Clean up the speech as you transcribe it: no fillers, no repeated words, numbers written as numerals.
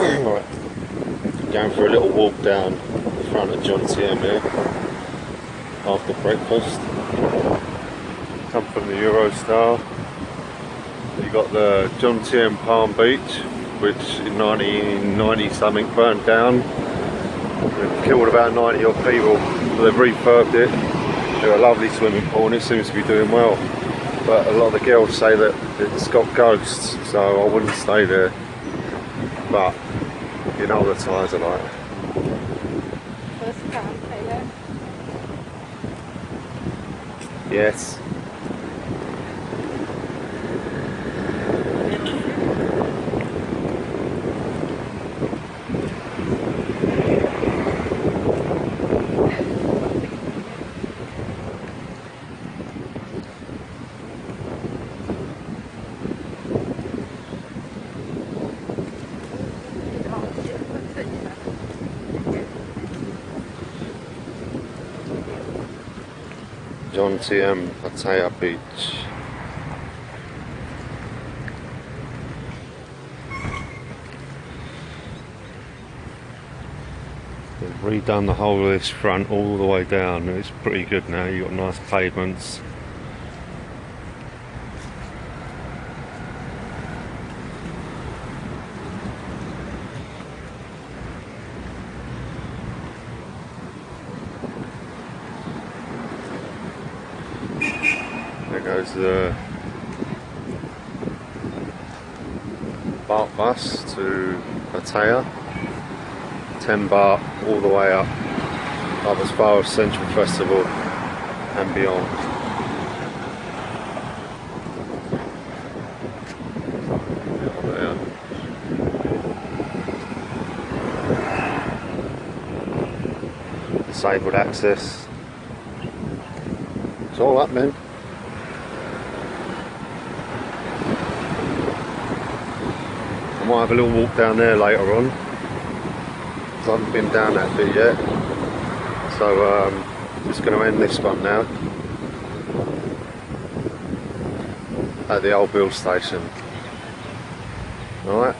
Right, going for a little walk down the front of Jomtien here after breakfast. Come from the Eurostar. You got the Jomtien Palm Beach, which in 1990 something burnt down. It killed about 90 odd people, but they've refurbed it. They've got a lovely swimming pool and it seems to be doing well. But a lot of the girls say that it's got ghosts, so I wouldn't stay there. But you know what the Thais are like. First time, Thailand. Yes. Jomtien Pattaya Beach. They've redone the whole of this front all the way down. It's pretty good now. You've got nice pavements. There goes the BART bus to Pattaya. 10 baht all the way up as far as Central Festival and beyond. Disabled access. It's all up, man. I might have a little walk down there later on. I haven't been down that bit yet, so I'm just going to end this one now at the old Bill station. Alright.